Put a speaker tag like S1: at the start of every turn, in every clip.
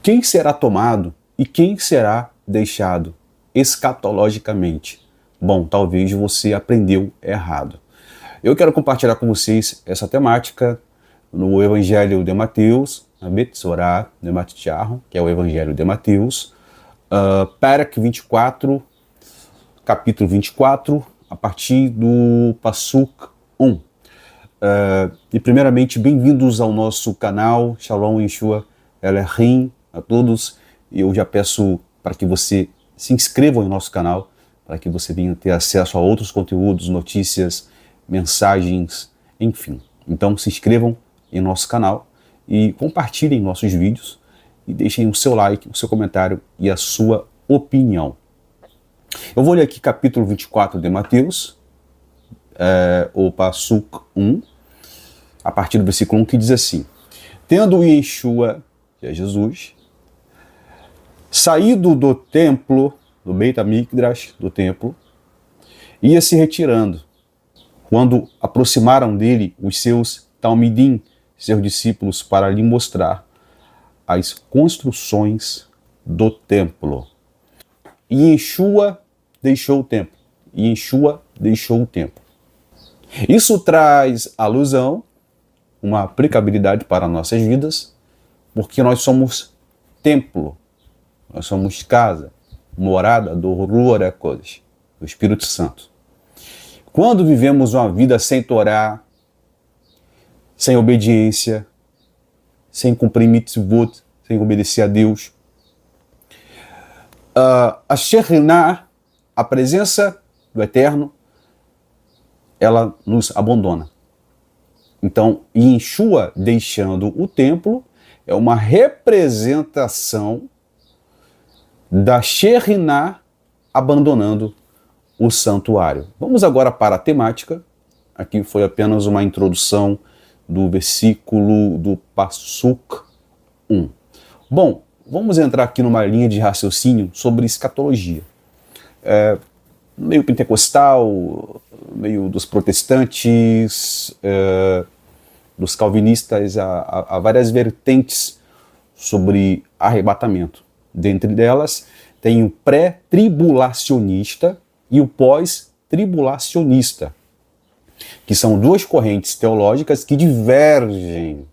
S1: Quem será tomado e quem será deixado escatologicamente? Bom, talvez você aprendeu errado. Eu quero compartilhar com vocês essa temática no Evangelho de Mateus, na Betzorá de Mattiahu, que é o Evangelho de Mateus, Perek 24, capítulo 24, a partir do Passuk 1. E primeiramente, bem-vindos ao nosso canal, Shalom Yeshua Elohim, a todos. Eu já peço para que você se inscreva no nosso canal, para que você venha ter acesso a outros conteúdos, notícias, mensagens, enfim. Então se inscrevam em nosso canal e compartilhem nossos vídeos e deixem o seu like, o seu comentário e a sua opinião. Eu vou ler aqui capítulo 24 de Mateus, o Passuk 1, a partir do versículo 1, que diz assim: Tendo Yeshua, que é Jesus, saído do templo, do Beit HaMikdash, do templo, ia se retirando, quando aproximaram dele os seus Talmidim, seus discípulos, para lhe mostrar as construções do templo. E Yeshua deixou o templo. E Yeshua deixou o templo. Isso traz alusão, uma aplicabilidade para nossas vidas, porque nós somos templo, nós somos casa, morada do Ruach HaKodesh, do Espírito Santo. Quando vivemos uma vida sem Torá, sem obediência, sem cumprir mitzvot, sem obedecer a Deus, a Shekhinah, a presença do Eterno, ela nos abandona. Então, Yeshua deixando o templo é uma representação da Shekhinah abandonando o santuário. Vamos agora para a temática. Aqui foi apenas uma introdução do versículo do Passuk 1. Bom, vamos entrar aqui numa linha de raciocínio sobre escatologia. Meio pentecostal, meio dos protestantes, dos calvinistas, há várias vertentes sobre arrebatamento. Dentre delas, tem o pré-tribulacionista e o pós-tribulacionista, que são duas correntes teológicas que divergem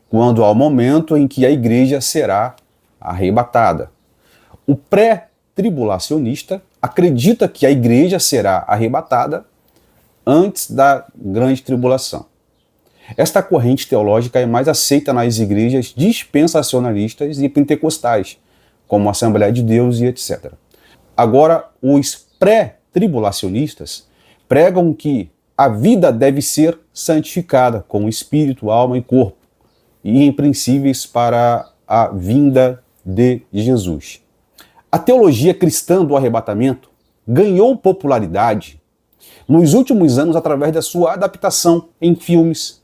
S1: quando há o momento em que a igreja será arrebatada. O pré-tribulacionista acredita que a igreja será arrebatada antes da grande tribulação. Esta corrente teológica é mais aceita nas igrejas dispensacionalistas e pentecostais, como a Assembleia de Deus e etc. Agora, os pré-tribulacionistas pregam que a vida deve ser santificada com espírito, alma e corpo, e irrepreensíveis para a vinda de Jesus. A teologia cristã do arrebatamento ganhou popularidade nos últimos anos através da sua adaptação em filmes.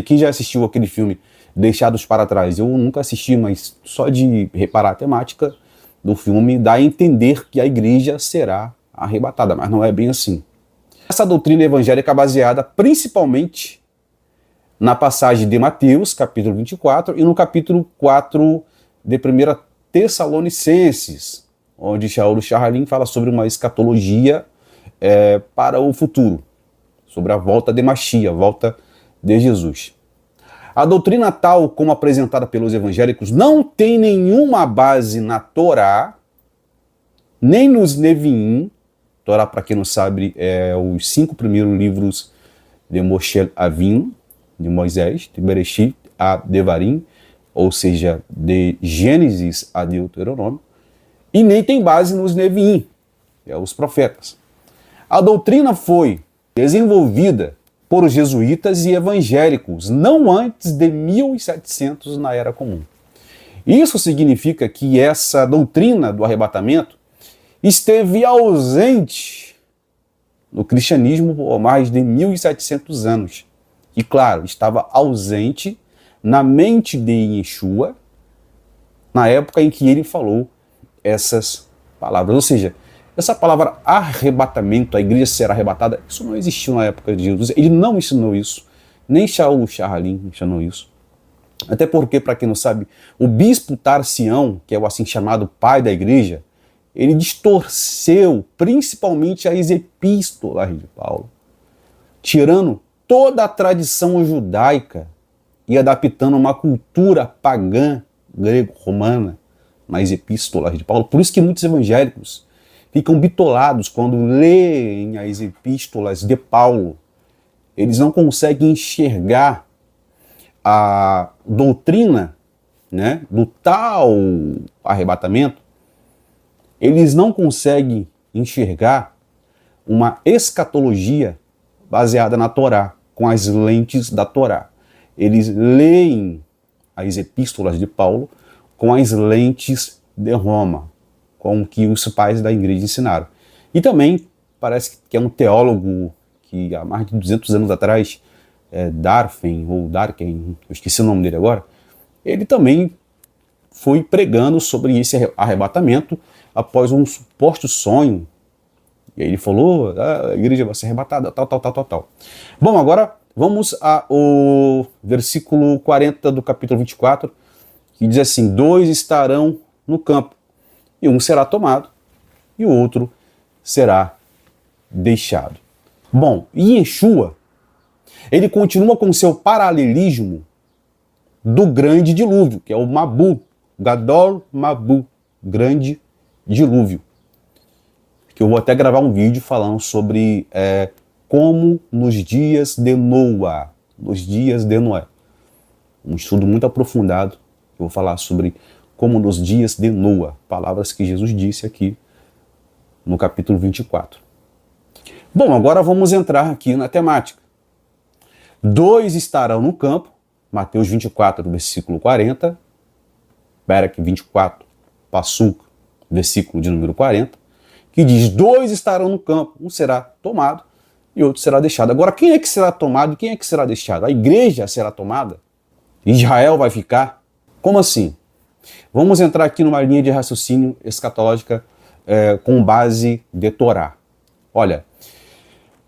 S1: Quem já assistiu aquele filme Deixados para Trás? Eu nunca assisti, mas só de reparar a temática do filme dá a entender que a igreja será arrebatada, mas não é bem assim. Essa doutrina evangélica é baseada principalmente na passagem de Mateus, capítulo 24, e no capítulo 4 de 1 Tessalonicenses, onde Shaul Shahalim fala sobre uma escatologia para o futuro, sobre a volta de Mashiach, a volta de Jesus. A doutrina tal como apresentada pelos evangélicos não tem nenhuma base na Torá, nem nos Neviim. Torá, para quem não sabe, é os 5 primeiros livros de Moshe Avinu, de Moisés, de Bereshit a Devarim, ou seja, de Gênesis a Deuteronômio, e nem tem base nos Neviim, os profetas. A doutrina foi desenvolvida por jesuítas e evangélicos, não antes de 1700 na Era Comum. Isso significa que essa doutrina do arrebatamento esteve ausente no cristianismo por mais de 1700 anos. E claro, estava ausente na mente de Yeshua na época em que ele falou essas palavras. Ou seja, essa palavra arrebatamento, a igreja será arrebatada, isso não existiu na época de Jesus. Ele não ensinou isso, nem Shaul Shahalim ensinou isso. Até porque, para quem não sabe, o bispo Tarcião, que é o assim chamado pai da igreja, ele distorceu principalmente as epístolas de Paulo, tirando toda a tradição judaica e adaptando uma cultura pagã grego-romana nas epístolas de Paulo. Por isso que muitos evangélicos ficam bitolados quando leem as epístolas de Paulo. Eles não conseguem enxergar a doutrina, né, do tal arrebatamento. Eles não conseguem enxergar uma escatologia baseada na Torá, com as lentes da Torá. Eles leem as epístolas de Paulo com as lentes de Roma, com o que os pais da igreja ensinaram. E também parece que é um teólogo que há mais de 200 anos atrás, Darfen, ou Darken, eu esqueci o nome dele agora, ele também foi pregando sobre esse arrebatamento após um suposto sonho. E aí ele falou, a igreja vai ser arrebatada, tal. Bom, agora vamos ao versículo 40 do capítulo 24, que diz assim: 2 estarão no campo, e um será tomado, e o outro será deixado. Bom, e Yeshua, ele continua com seu paralelismo do grande dilúvio, que é o Mabu, Gadol Mabu, grande dilúvio. Que eu vou até gravar um vídeo falando sobre como nos dias de Noé, um estudo muito aprofundado. Eu vou falar sobre como nos dias de Noé, palavras que Jesus disse aqui no capítulo 24. Bom, agora vamos entrar aqui na temática. 2 estarão no campo, Mateus 24, versículo 40, Berec 24, Passuca, versículo de número 40, que diz: 2 estarão no campo, um será tomado e outro será deixado. Agora, quem é que será tomado e quem é que será deixado? A igreja será tomada? Israel vai ficar? Como assim? Vamos entrar aqui numa linha de raciocínio escatológica com base de Torá. Olha,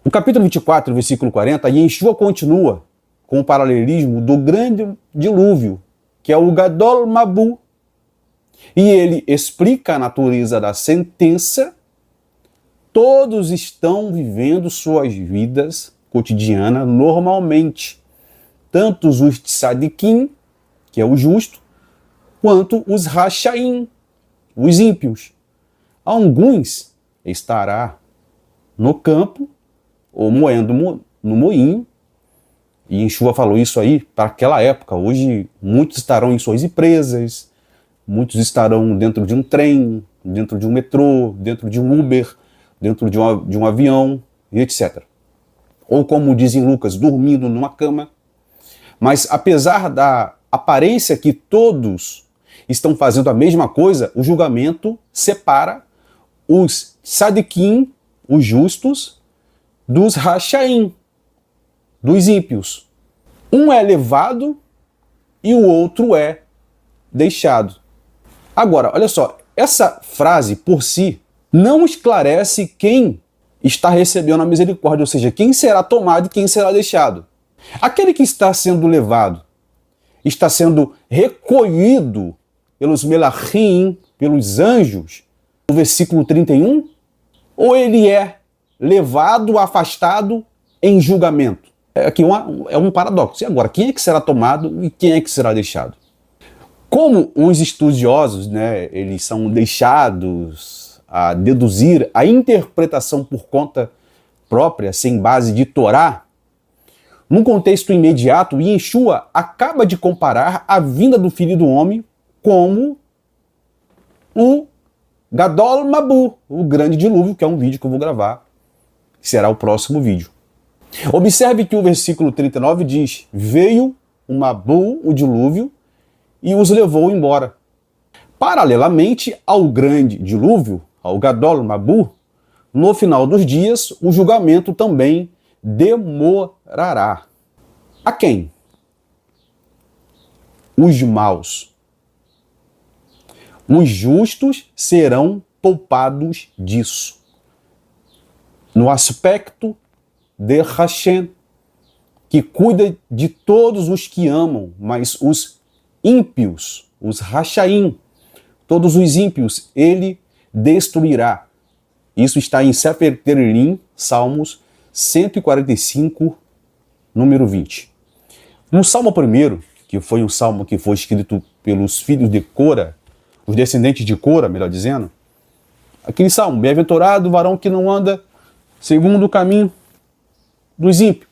S1: no capítulo 24, versículo 40, Yeshua continua com o paralelismo do grande dilúvio, que é o Gadol Mabu. E ele explica a natureza da sentença. Todos estão vivendo suas vidas cotidianas normalmente. Tanto os tzadikim, que é o justo, quanto os rachaim, os ímpios. Alguns estará no campo, ou moendo no moinho, e Yeshua falou isso aí para aquela época. Hoje muitos estarão em suas empresas, muitos estarão dentro de um trem, dentro de um metrô, dentro de um Uber, dentro de um avião, e etc. Ou como dizem Lucas, dormindo numa cama. Mas apesar da aparência que todos estão fazendo a mesma coisa, o julgamento separa os tzadikim, os justos, dos rachaim, dos ímpios. Um é levado e o outro é deixado. Agora, olha só, essa frase por si não esclarece quem está recebendo a misericórdia, ou seja, quem será tomado e quem será deixado. Aquele que está sendo levado está sendo recolhido pelos melachim, pelos anjos, no versículo 31, ou ele é levado, afastado em julgamento? Aqui é um paradoxo. E agora, quem é que será tomado e quem é que será deixado? Como os estudiosos, né, eles são deixados a deduzir a interpretação por conta própria, sem base de Torá, num contexto imediato, Yeshua acaba de comparar a vinda do Filho do Homem como o Gadol Mabu, o grande dilúvio, que é um vídeo que eu vou gravar, que será o próximo vídeo. Observe que o versículo 39 diz: veio o Mabu, o dilúvio, e os levou embora. Paralelamente ao grande dilúvio, ao Gadol Mabu, no final dos dias, o julgamento também demorará. A quem? Os maus. Os justos serão poupados disso. No aspecto de Hashem, que cuida de todos os que amam, mas os ímpios, os Rachaim, todos os ímpios, ele destruirá. Isso está em Sefer Tehilim, Salmos 145, número 20. No Salmo 1, que foi um salmo que foi escrito pelos filhos de Cora, os descendentes de Cora, melhor dizendo, aquele salmo, bem-aventurado o varão que não anda segundo o caminho dos ímpios.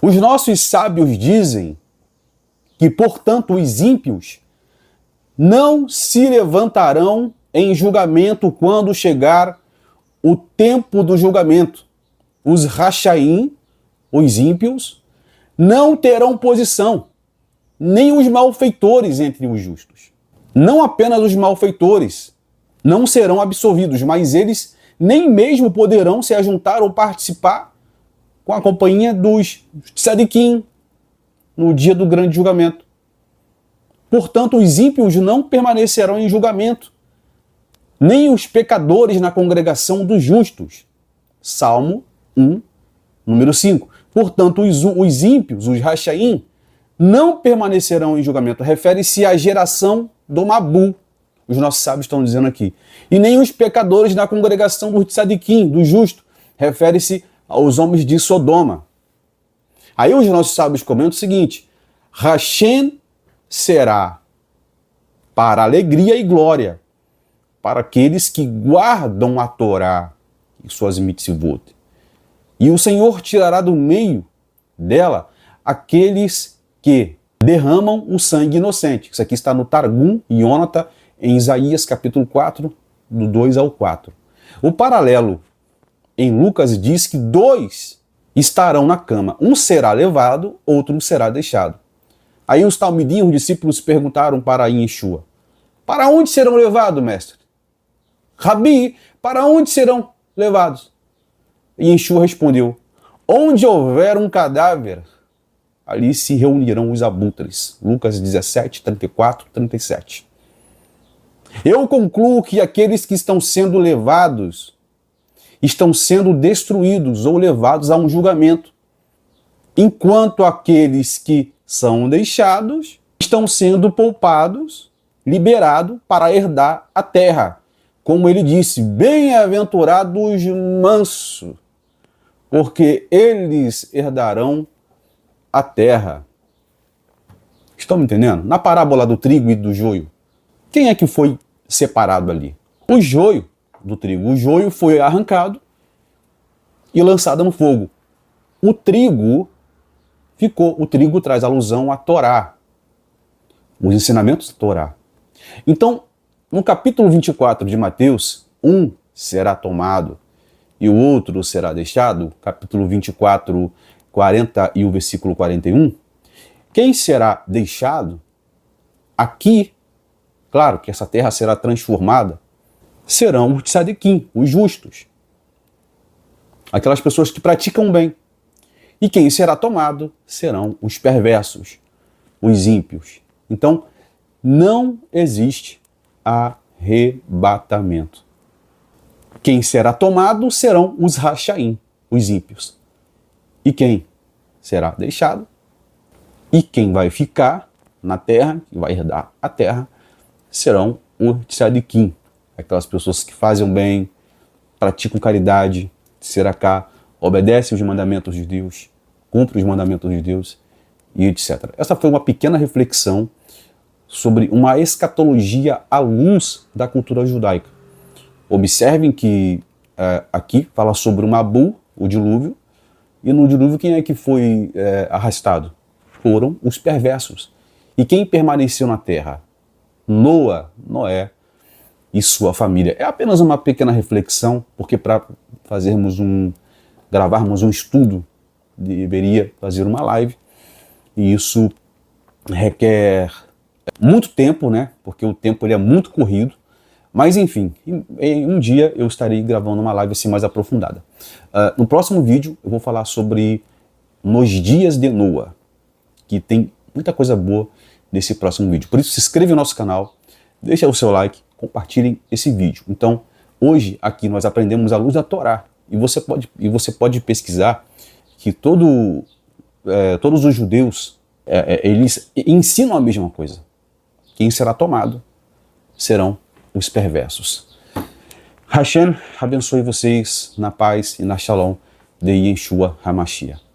S1: Os nossos sábios dizem que, portanto, os ímpios não se levantarão em julgamento quando chegar o tempo do julgamento. Os Rachaim, os ímpios, não terão posição, nem os malfeitores entre os justos. Não apenas os malfeitores não serão absolvidos, mas eles nem mesmo poderão se ajuntar ou participar com a companhia dos tzadikim no dia do grande julgamento. Portanto, os ímpios não permanecerão em julgamento, nem os pecadores na congregação dos justos. Salmo 1, número 5. Portanto, os ímpios, os Rachaim, não permanecerão em julgamento. Refere-se à geração do Mabu, os nossos sábios estão dizendo aqui. E nem os pecadores na congregação dos tzadikim, do justo. Refere-se aos homens de Sodoma. Aí os nossos sábios comentam o seguinte: Hashem será para alegria e glória para aqueles que guardam a Torá e suas mitzvot. E o Senhor tirará do meio dela aqueles que derramam o sangue inocente. Isso aqui está no Targum Yonatan, em Isaías capítulo 4, do 2 ao 4. O paralelo em Lucas diz que 2 estarão na cama. Um será levado, outro será deixado. Aí os talmidim, os discípulos, perguntaram para Yeshua: para onde serão levados, mestre? Rabi, para onde serão levados? E Yeshua respondeu: onde houver um cadáver, ali se reunirão os abutres. Lucas 17, 34, 37. Eu concluo que aqueles que estão sendo levados estão sendo destruídos ou levados a um julgamento, enquanto aqueles que são deixados estão sendo poupados, liberados para herdar a terra. Como ele disse: bem-aventurados mansos, porque eles herdarão a terra. Estão me entendendo? Na parábola do trigo e do joio, quem é que foi separado ali? O joio do trigo. O joio foi arrancado e lançado no fogo. O trigo ficou. O trigo traz alusão à Torá, os ensinamentos da Torá. Então, no capítulo 24 de Mateus, um será tomado e o outro será deixado, capítulo 24, 40 e o versículo 41, quem será deixado aqui, claro que essa terra será transformada, serão os tzadikim, os justos, aquelas pessoas que praticam bem. E quem será tomado serão os perversos, os ímpios. Então, não existe arrebatamento. Quem será tomado serão os Rachaim, os ímpios. E quem será deixado, e quem vai ficar na terra, que vai herdar a terra, serão os tzadikim, aquelas pessoas que fazem o bem, praticam caridade, tzedakah, obedecem os mandamentos de Deus, cumprem os mandamentos de Deus, e etc. Essa foi uma pequena reflexão sobre uma escatologia à luz da cultura judaica. Observem que aqui fala sobre o Mabu, o dilúvio, e no dilúvio quem é que foi arrastado? Foram os perversos. E quem permaneceu na terra? Noé e sua família. É apenas uma pequena reflexão, porque para gravarmos um estudo, deveria fazer uma live, e isso requer muito tempo, né? Porque o tempo ele é muito corrido. Mas enfim, em um dia eu estarei gravando uma live assim mais aprofundada. No próximo vídeo eu vou falar sobre nos dias de Noa, que tem muita coisa boa nesse próximo vídeo. Por isso, se inscreva no nosso canal, deixa o seu like, compartilhem esse vídeo. Então, hoje aqui nós aprendemos a luz da Torá. E você pode pesquisar que todos os judeus eles ensinam a mesma coisa. Quem será tomado serão os perversos. Hashem abençoe vocês na paz e na shalom de Yeshua HaMashiach.